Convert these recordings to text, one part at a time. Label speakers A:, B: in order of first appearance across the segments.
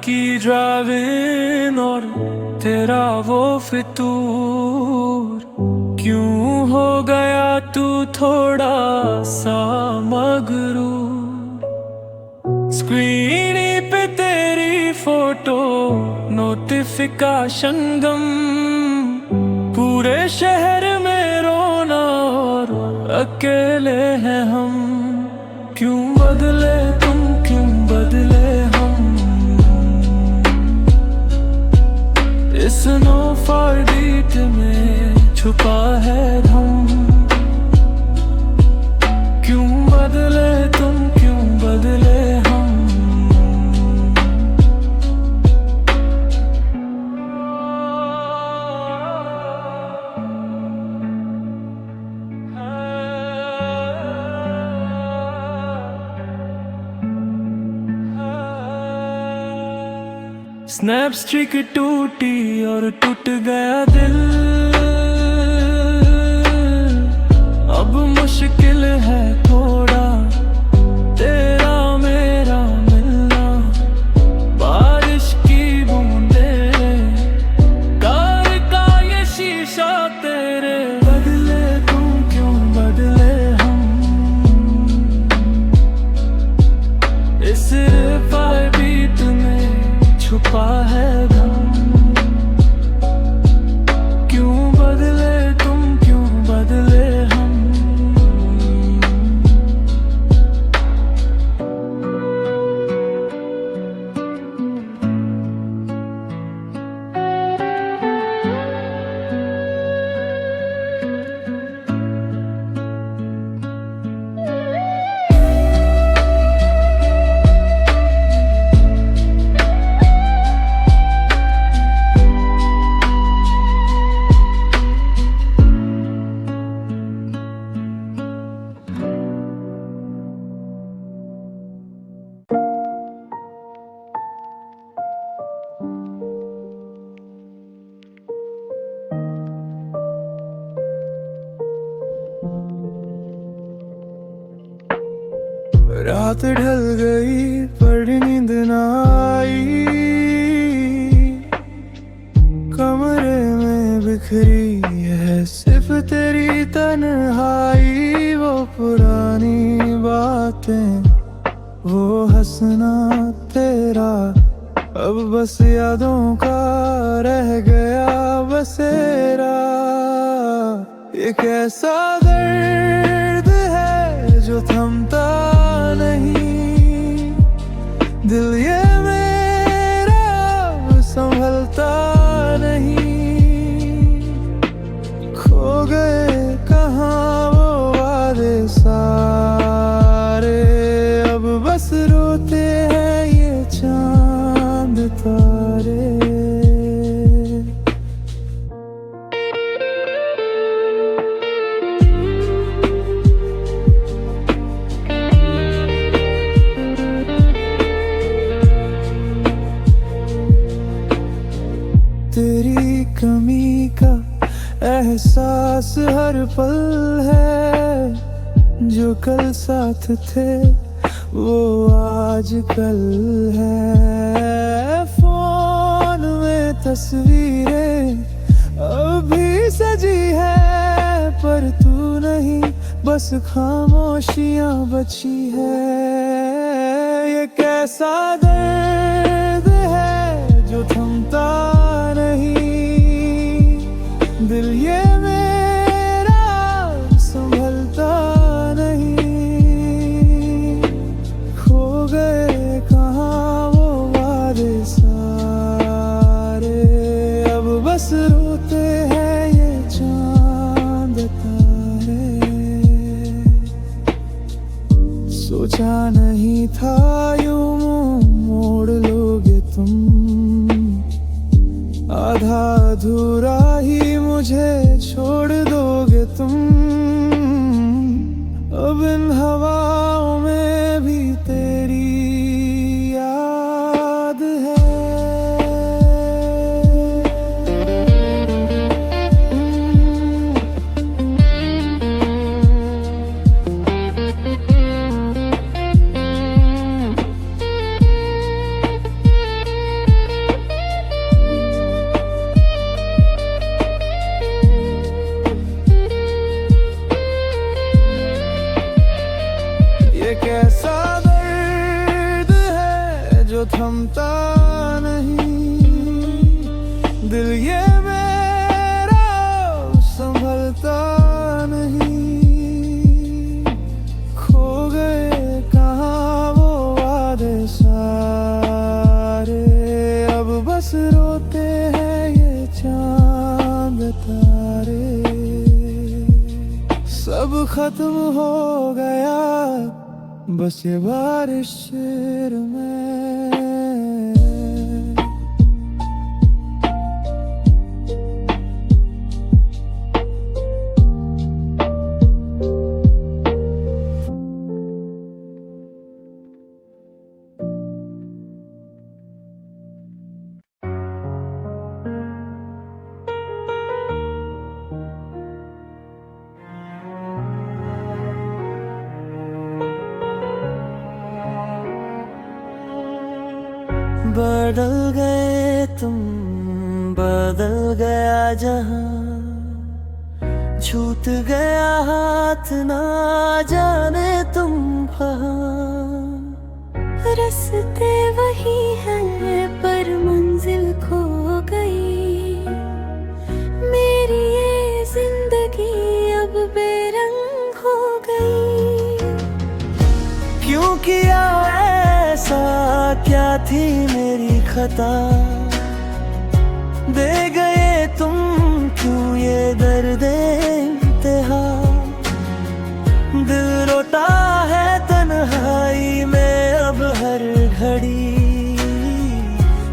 A: की ड्राइविंग और तेरा वो फितूर, क्यों हो गया तू थोड़ा सा मगरूर। स्क्रीन पे तेरी फोटो नोटिफिकेशन गम, पूरे शहर में रोना और अकेले हैं हम। क्यों बदले तुम, क्यों बदले हम, इस नो फॉर बीट में छुपा है हम। क्यों बदले तुम, क्यों बदले हम। स्नैप स्ट्रीक टूटी और टूट गया दिल, अब मुश्किल है थोड़ा तेरा मेरा मिलना। बारिश की बूंदें, कार का ये शीशा तेरे बदले तुम, क्यों बदले हम, इस रिवाइव बीट में छुपा है गम। क्यों बदले तुम, क्यों बदले हम। रात ढल गई पर नींद न आई, कमरे में बिखरी है सिर्फ तेरी तन्हाई। वो पुरानी बातें, वो हंसना तेरा, अब बस यादों का रह गया बसेरा। ये कैसा दर्द है जो थमता नहीं, दिल ये मेरा संभलता नहीं। खो गए कहाँ वो वादे सारे, अब बस रोते हैं ये चांद तारे। तेरी कमी का एहसास हर पल है, जो कल साथ थे वो आज कल है। फोन में तस्वीरें अभी सजी है, पर तू नहीं, बस खामोशियां बची है। ये कैसा दर्द है जो थमता दिल ये मेरा संभलता नहीं। खो गए कहाँ वो वादे सारे, अब बस रोते हैं ये चांद तारे। सोचा नहीं था यूं मुंह मोड़ लो नहीं, दिल ये मेरा संभलता नहीं। खो गए कहाँ वो वादे सारे, अब बस रोते हैं ये चांद तारे। सब खत्म हो गया बस ये बारिश शेर में। बदल गए तुम, बदल गया जहां, छूट गया हाथ ना जाने तुम कहाँ।
B: रास्ते वही हैं पर मंजिल खो गई, मेरी ये जिंदगी अब बेरंग हो गई।
A: क्यों किया ऐसा, क्या थी मेरी खता, दे गए तुम क्यों ये दर्द इंतहा। दिल रोता है तन्हाई में अब हर घड़ी,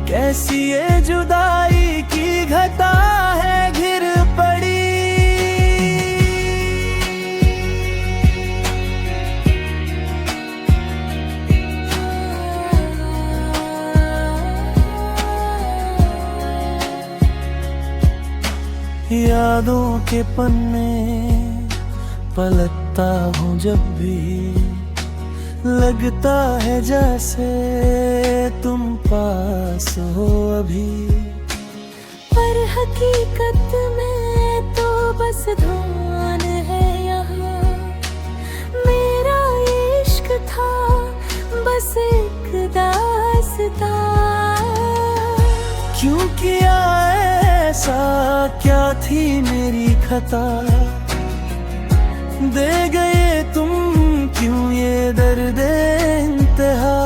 A: कैसी ये जुदाई की घटा है घिर पड़ी। यादों के पन्ने पलटता हूँ जब भी, लगता है जैसे तुम पास हो अभी।
B: पर हकीकत में तो बस धुआं है यहाँ, मेरा इश्क था बस एक दास्तां।
A: क्यों किया ऐसा, क्या थी मेरी खता, दे गए तुम क्यों ये दर्द इंतहा।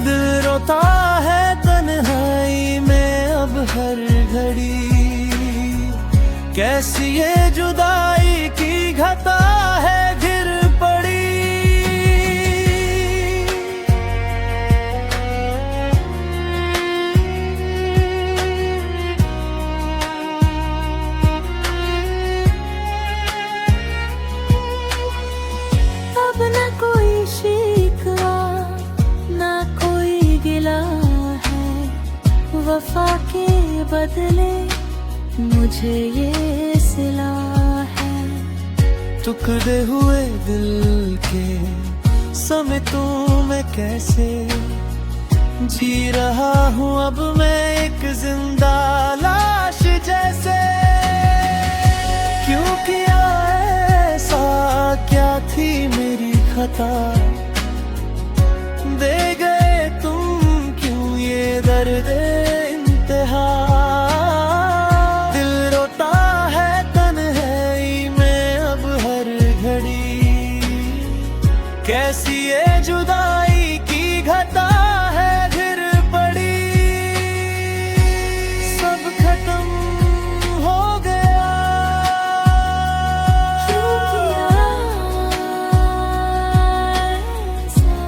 A: दिल रोता है तन्हाई में अब हर घड़ी, कैसी ये जुदाई की घटा है घिर पड़ी।
B: अब न कोई शिकवा ना कोई गिला है, वफा के बदले मुझे ये सिला है।
A: टुकड़े हुए दिल के समेटूं मैं कैसे, जी रहा हूँ अब मैं एक जिंदा लाश जैसे। क्यों किया ऐसा, क्या थी मेरी खता, दे गए तुम क्यों ये दर्द इंतहा। दिल रोता है तन्हाई में अब हर घड़ी, कैसी ये जुदाई की घटा है घिर पड़ी। सब खत्म हो गया,
B: क्यों किया ऐसा।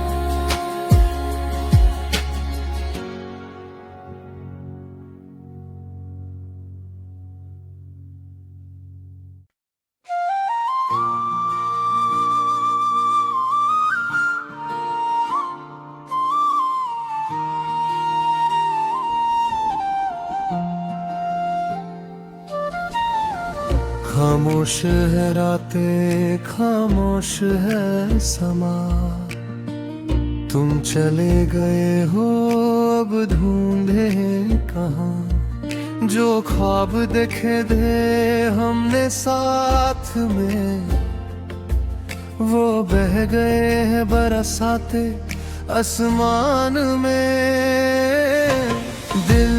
A: खामोश है रातें, खामोश है समा, तुम चले गए हो अब ढूंढे कहाँ। जो ख्वाब देखे थे हमने साथ में, वो बह गए हैं बरसाते आसमान में। दिल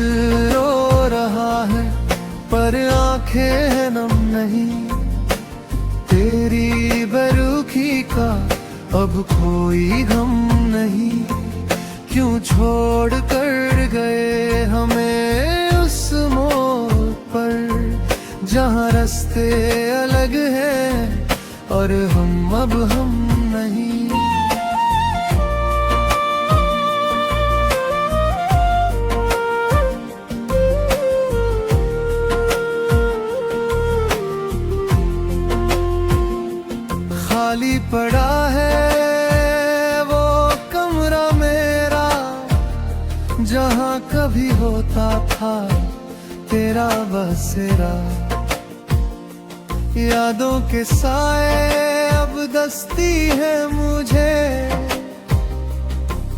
A: रो रहा है पर आंखें हैं नम नहीं, तेरी बेरुखी का अब कोई गम नहीं। क्यों छोड़ कर गए हमें उस मोड़ पर, जहाँ रास्ते अलग हैं और हम अब हम नहीं। खाली पड़ा है वो कमरा मेरा, जहाँ कभी होता था तेरा बसेरा। यादों के साए अब दस्ती है मुझे,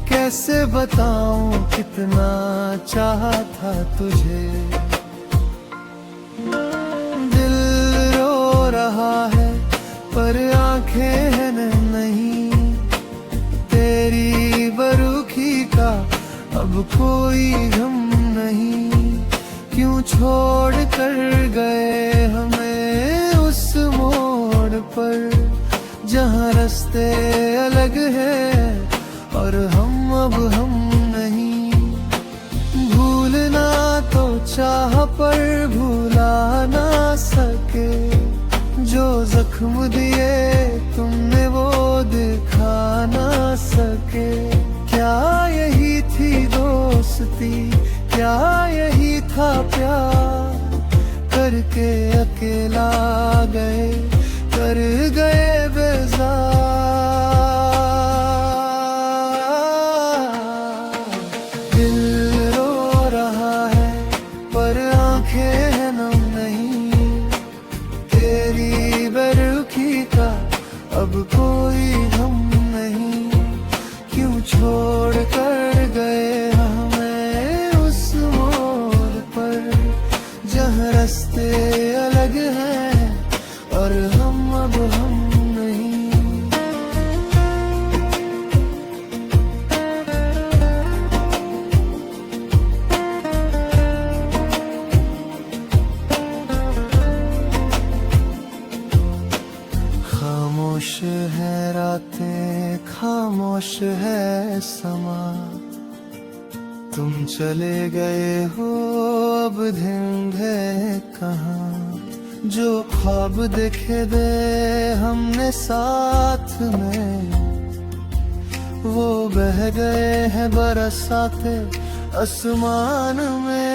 A: कैसे बताऊं कितना चाहा था तुझे। दिल रो रहा है पर आंखें हैं नहीं, तेरी बरुखी का अब कोई गम नहीं। क्यों छोड़ कर गए हमें उस मोड़ पर, जहाँ रास्ते अलग हैं और हम अब हम नहीं। भूलना तो चाह पर भूला ना सके, जो जख्म दिए तुमने वो दिखा ना सके। क्या यही थी दोस्ती, क्या यही था प्यार, करके अकेला गए कर गए बेजार। दिल रो रहा है पर आंखें हैं नम नहीं, तेरी बेरुखी का अब कोई गम नहीं। क्यों छोड़ कर गए हमें उस मोड़ पर, जहाँ रास्ते अलग हैं और हम अब हम नहीं। खामोश है रातें, खामोश है समा, तुम चले गए हो अब ढूंढ है कहाँ। जो ख्वाब देखे दे हमने साथ में, वो बह गए हैं बरसाते आसमान में।